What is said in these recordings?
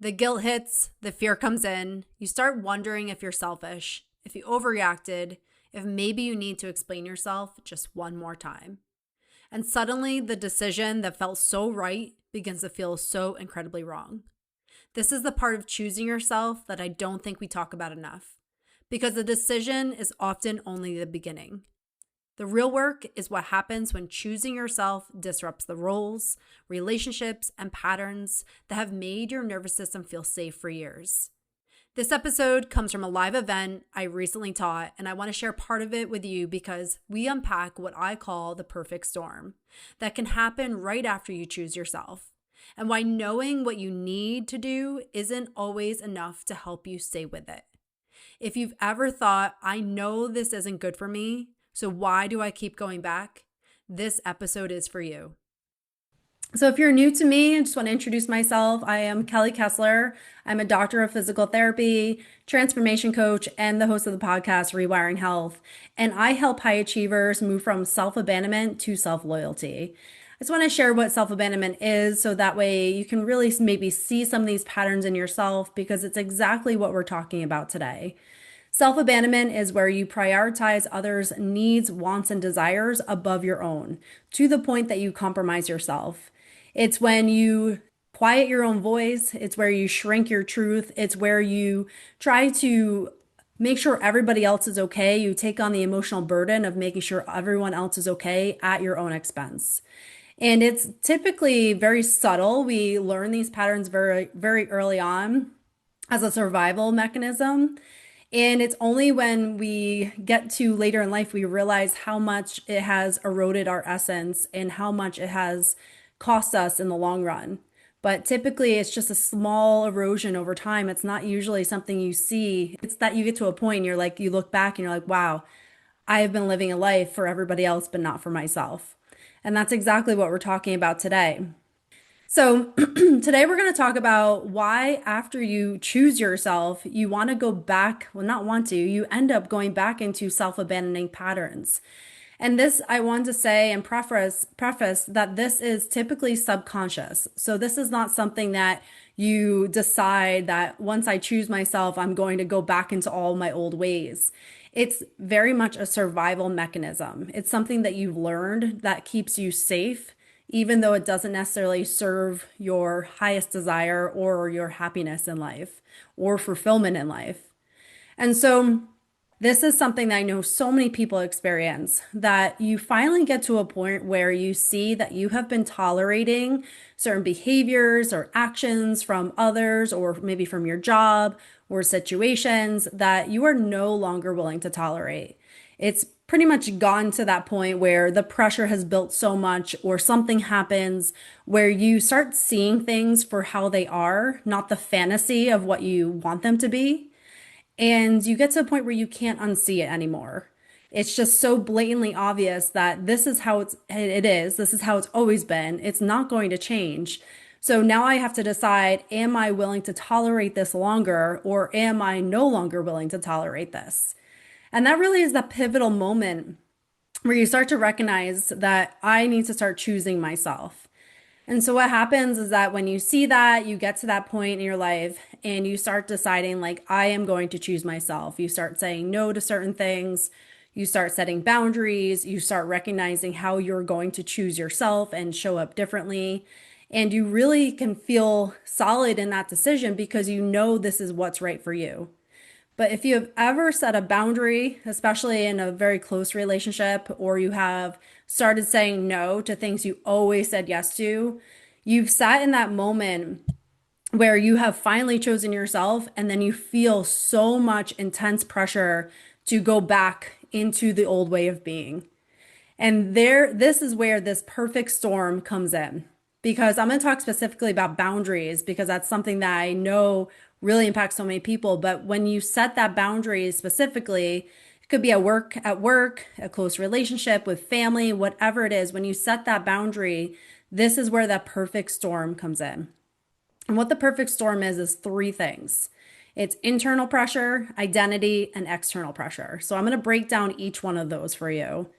The guilt hits, the fear comes in. You start wondering if you're selfish, if you overreacted, if maybe you need to explain yourself just one more time. And suddenly, the decision that felt so right begins to feel so incredibly wrong. This is the part of choosing yourself that I don't think we talk about enough, because the decision is often only the beginning. The real work is what happens when choosing yourself disrupts the roles, relationships, and patterns that have made your nervous system feel safe for years. This episode comes from a live event I recently taught, and I want to share part of it with you because we unpack what I call the perfect storm that can happen right after you choose yourself, and why knowing what you need to do isn't always enough to help you stay with it. If you've ever thought, I know this isn't good for me, so why do I keep going back? This episode is for you. So if you're new to me, I just want to introduce myself. I am Kelly Kessler. I'm a doctor of physical therapy, transformation coach, and the host of the podcast, Rewiring Health. And I help high achievers move from self-abandonment to self-loyalty. I just want to share what self-abandonment is so that way you can really maybe see some of these patterns in yourself, because it's exactly what we're talking about today. Self-abandonment is where you prioritize others' needs, wants, and desires above your own, to the point that you compromise yourself. It's when you quiet your own voice. It's where you shrink your truth. It's where you try to make sure everybody else is okay. You take on the emotional burden of making sure everyone else is okay at your own expense. And it's typically very subtle. We learn these patterns very, very early on as a survival mechanism. And it's only when we get to later in life we realize how much it has eroded our essence and how much it has cost us in the long run. But typically it's just a small erosion over time. It's not usually something you see. It's that you get to a point and you look back and you're like, wow, I have been living a life for everybody else, but not for myself. And that's exactly what we're talking about today. So today we're going to talk about why after you choose yourself, you want to go back, well, not want to, you end up going back into self-abandoning patterns. And this, I want to say and preface that this is typically subconscious. So this is not something that you decide that once I choose myself, I'm going to go back into all my old ways. It's very much a survival mechanism. It's something that you've learned that keeps you safe, even though it doesn't necessarily serve your highest desire or your happiness in life or fulfillment in life. And so this is something that I know so many people experience, that you finally get to a point where you see that you have been tolerating certain behaviors or actions from others, or maybe from your job or situations that you are no longer willing to tolerate. It's pretty much gone to that point where the pressure has built so much, or something happens where you start seeing things for how they are, not the fantasy of what you want them to be. And you get to a point where you can't unsee it anymore. It's just so blatantly obvious that this is how it is. This is how it's always been. It's not going to change. So now I have to decide, am I willing to tolerate this longer, or am I no longer willing to tolerate this? And that really is the pivotal moment where you start to recognize that I need to start choosing myself. And so what happens is that when you see that, you get to that point in your life and you start deciding, like, I am going to choose myself. You start saying no to certain things. You start setting boundaries. You start recognizing how you're going to choose yourself and show up differently. And you really can feel solid in that decision because you know this is what's right for you. But if you have ever set a boundary, especially in a very close relationship, or you have started saying no to things you always said yes to, you've sat in that moment where you have finally chosen yourself, and then you feel so much intense pressure to go back into the old way of being. And this is where this perfect storm comes in, because I'm going to talk specifically about boundaries because that's something that I know really impacts so many people. But when you set that boundary specifically, it could be at work, a close relationship with family, whatever it is, when you set that boundary, this is where that perfect storm comes in. And what the perfect storm is three things. It's internal pressure, identity, and external pressure. So I'm going to break down each one of those for you.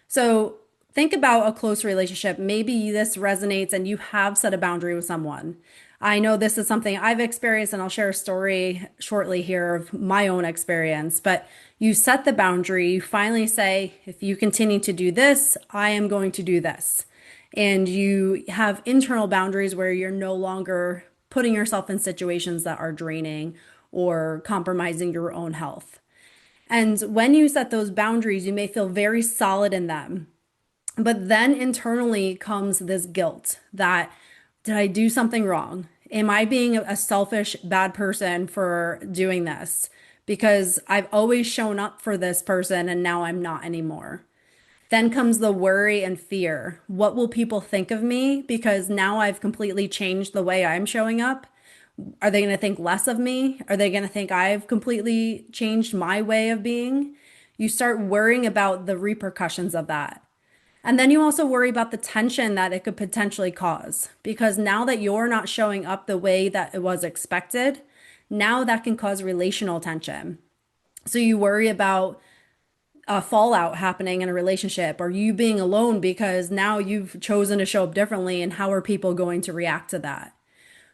So think about a close relationship. Maybe this resonates and you have set a boundary with someone. I know this is something I've experienced, and I'll share a story shortly here of my own experience. But you set the boundary, you finally say, if you continue to do this, I am going to do this. And you have internal boundaries where you're no longer putting yourself in situations that are draining or compromising your own health. And when you set those boundaries, you may feel very solid in them. But then internally comes this guilt that, did I do something wrong? Am I being a selfish, bad person for doing this? Because I've always shown up for this person and now I'm not anymore. Then comes the worry and fear. What will people think of me? Because now I've completely changed the way I'm showing up. Are they going to think less of me? Are they going to think I've completely changed my way of being? You start worrying about the repercussions of that. And then you also worry about the tension that it could potentially cause, because now that you're not showing up the way that it was expected, now that can cause relational tension. So you worry about a fallout happening in a relationship, or you being alone because now you've chosen to show up differently, and how are people going to react to that?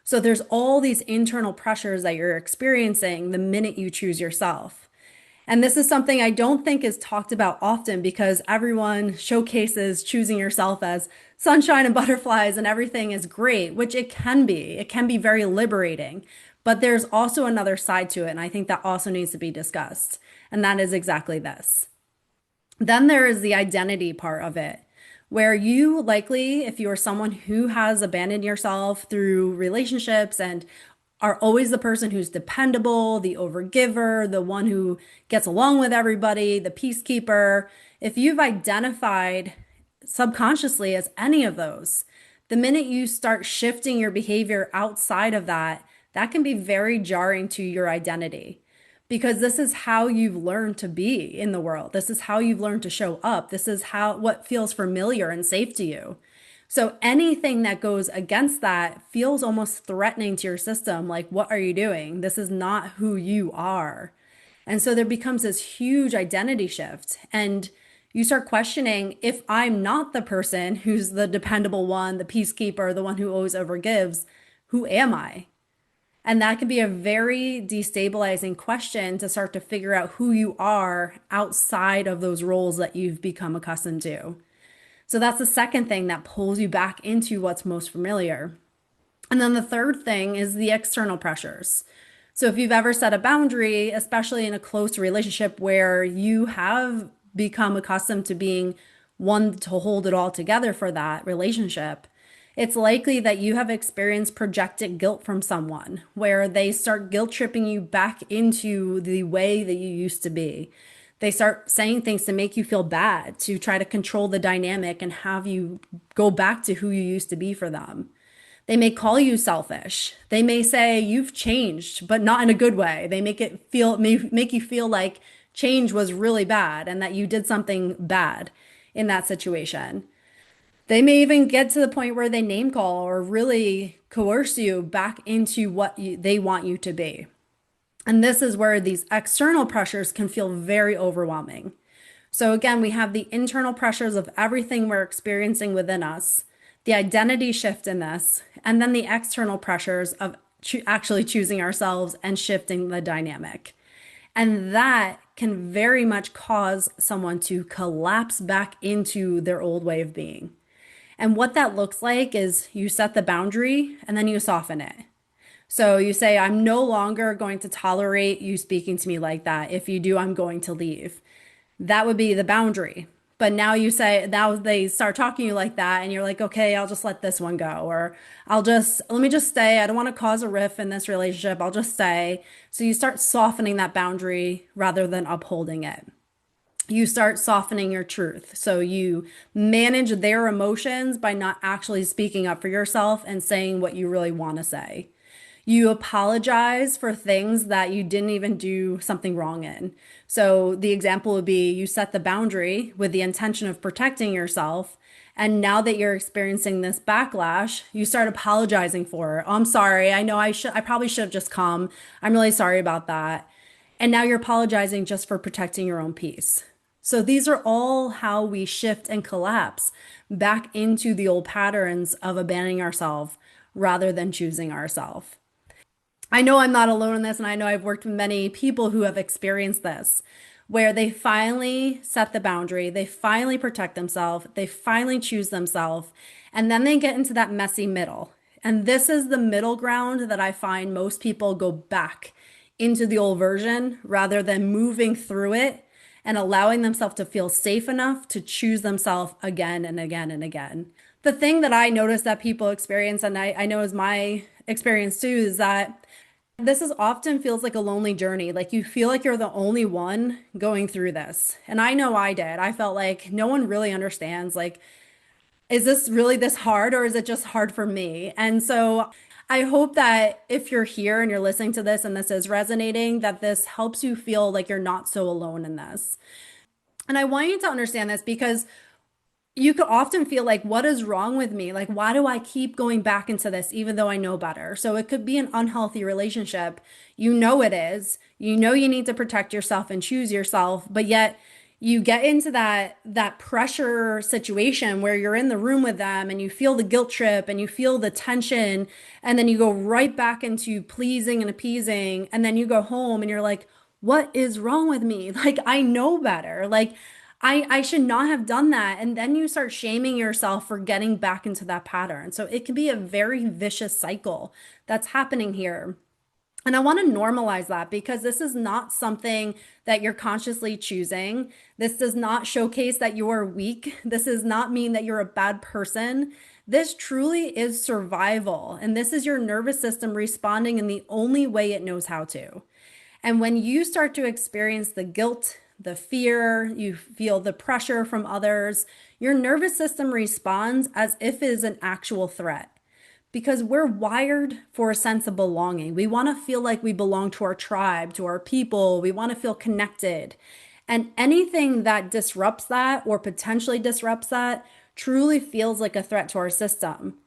So there's all these internal pressures that you're experiencing the minute you choose yourself. And this is something I don't think is talked about often, because everyone showcases choosing yourself as sunshine and butterflies and everything is great, which it can be. It can be very liberating. But there's also another side to it, and I think that also needs to be discussed. And that is exactly this. Then there is the identity part of it, where you likely, if you are someone who has abandoned yourself through relationships and are always the person who's dependable, the overgiver, the one who gets along with everybody, the peacekeeper, if you've identified subconsciously as any of those, the minute you start shifting your behavior outside of that, that can be very jarring to your identity. Because this is how you've learned to be in the world. This is how you've learned to show up. This is what feels familiar and safe to you. So anything that goes against that feels almost threatening to your system. Like, what are you doing? This is not who you are. And so there becomes this huge identity shift. And you start questioning, if I'm not the person who's the dependable one, the peacekeeper, the one who always overgives, who am I? And that can be a very destabilizing question to start to figure out who you are outside of those roles that you've become accustomed to. So that's the second thing that pulls you back into what's most familiar. And then the third thing is the external pressures. So if you've ever set a boundary, especially in a close relationship where you have become accustomed to being one to hold it all together for that relationship, it's likely that you have experienced projected guilt from someone, where they start guilt tripping you back into the way that you used to be. They start saying things to make you feel bad, to try to control the dynamic and have you go back to who you used to be for them. They may call you selfish. They may say you've changed, but not in a good way. They make you feel like change was really bad and that you did something bad in that situation. They may even get to the point where they name call or really coerce you back into what they want you to be. And this is where these external pressures can feel very overwhelming. So again, we have the internal pressures of everything we're experiencing within us, the identity shift in this, and then the external pressures of actually choosing ourselves and shifting the dynamic. And that can very much cause someone to collapse back into their old way of being. And what that looks like is you set the boundary and then you soften it. So you say, I'm no longer going to tolerate you speaking to me like that. If you do, I'm going to leave. That would be the boundary. But now they start talking to you like that and you're like, okay, I'll just let this one go. Or let me just stay. I don't want to cause a rift in this relationship. I'll just stay. So you start softening that boundary rather than upholding it. You start softening your truth. So you manage their emotions by not actually speaking up for yourself and saying what you really want to say. You apologize for things that you didn't even do something wrong in. So the example would be you set the boundary with the intention of protecting yourself. And now that you're experiencing this backlash, you start apologizing for it. Oh, I'm sorry. I know I probably should have just come. I'm really sorry about that. And now you're apologizing just for protecting your own peace. So these are all how we shift and collapse back into the old patterns of abandoning ourselves rather than choosing ourselves. I know I'm not alone in this, and I know I've worked with many people who have experienced this, where they finally set the boundary, they finally protect themselves, they finally choose themselves, and then they get into that messy middle. And this is the middle ground that I find most people go back into the old version rather than moving through it and allowing themselves to feel safe enough to choose themselves again and again and again. The thing that I notice that people experience, and I know is my experience too, is that this is often feels like a lonely journey. Like you feel like you're the only one going through this. And I know I did. I felt like no one really understands. Like, is this really this hard or is it just hard for me? And so I hope that if you're here and you're listening to this and this is resonating, that this helps you feel like you're not so alone in this. And I want you to understand this because you could often feel like, what is wrong with me? Like, why do I keep going back into this even though I know better? So it could be an unhealthy relationship. You know it is. You know you need to protect yourself and choose yourself, but yet you get into that pressure situation where you're in the room with them and you feel the guilt trip and you feel the tension, and then you go right back into pleasing and appeasing, and then you go home and you're like, what is wrong with me? Like, I know better. Like, I should not have done that. And then you start shaming yourself for getting back into that pattern. So it can be a very vicious cycle that's happening here. And I want to normalize that because this is not something that you're consciously choosing. This does not showcase that you are weak. This does not mean that you're a bad person. This truly is survival. And this is your nervous system responding in the only way it knows how to. And when you start to experience the guilt, the fear, you feel the pressure from others, your nervous system responds as if it is an actual threat. Because we're wired for a sense of belonging. We want to feel like we belong to our tribe, to our people. We want to feel connected. And anything that disrupts that or potentially disrupts that truly feels like a threat to our system.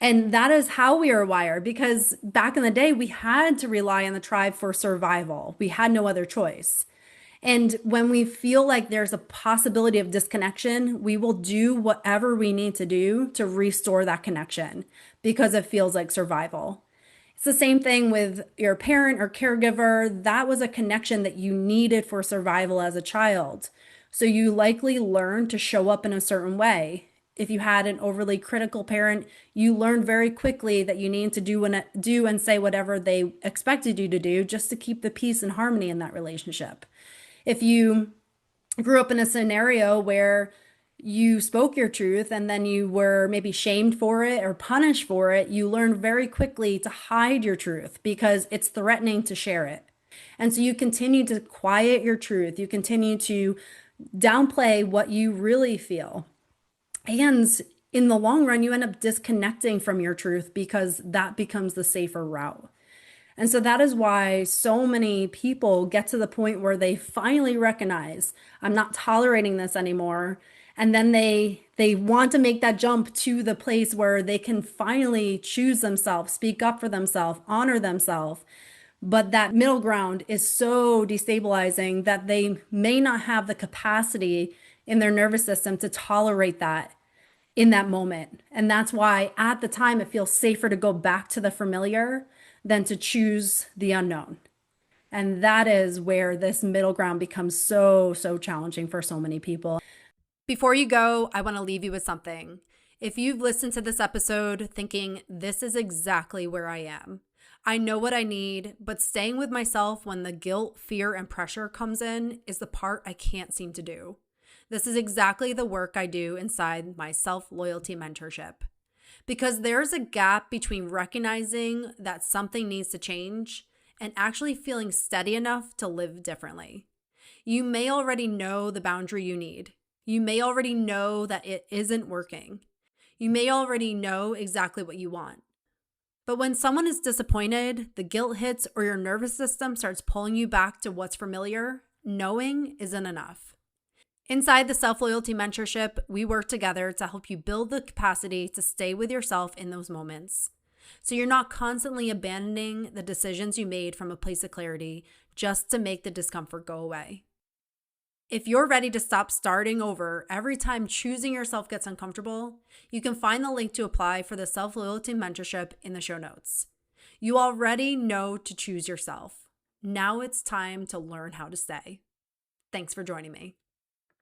And that is how we are wired, because back in the day, we had to rely on the tribe for survival. We had no other choice. And when we feel like there's a possibility of disconnection, we will do whatever we need to do to restore that connection because it feels like survival. It's the same thing with your parent or caregiver. That was a connection that you needed for survival as a child. So you likely learned to show up in a certain way. If you had an overly critical parent, you learned very quickly that you needed to do and say whatever they expected you to do just to keep the peace and harmony in that relationship. If you grew up in a scenario where you spoke your truth and then you were maybe shamed for it or punished for it, you learned very quickly to hide your truth because it's threatening to share it. And so you continue to quiet your truth. You continue to downplay what you really feel. And in the long run, you end up disconnecting from your truth because that becomes the safer route. And so that is why so many people get to the point where they finally recognize, I'm not tolerating this anymore. And then they want to make that jump to the place where they can finally choose themselves, speak up for themselves, honor themselves. But that middle ground is so destabilizing that they may not have the capacity in their nervous system to tolerate that in that moment. And that's why at the time it feels safer to go back to the familiar than to choose the unknown. And that is where this middle ground becomes so challenging for so many people. Before you go, I want to leave you with something. If you've listened to this episode thinking, this is exactly where I am, I know what I need, but staying with myself when the guilt, fear, and pressure comes in is the part I can't seem to do. This is exactly the work I do inside my Self-Loyalty Mentorship. Because there's a gap between recognizing that something needs to change and actually feeling steady enough to live differently. You may already know the boundary you need. You may already know that it isn't working. You may already know exactly what you want. But when someone is disappointed, the guilt hits, or your nervous system starts pulling you back to what's familiar, knowing isn't enough. Inside the Self-Loyalty Mentorship, we work together to help you build the capacity to stay with yourself in those moments. So you're not constantly abandoning the decisions you made from a place of clarity just to make the discomfort go away. If you're ready to stop starting over every time choosing yourself gets uncomfortable, you can find the link to apply for the Self-Loyalty Mentorship in the show notes. You already know to choose yourself. Now it's time to learn how to stay. Thanks for joining me.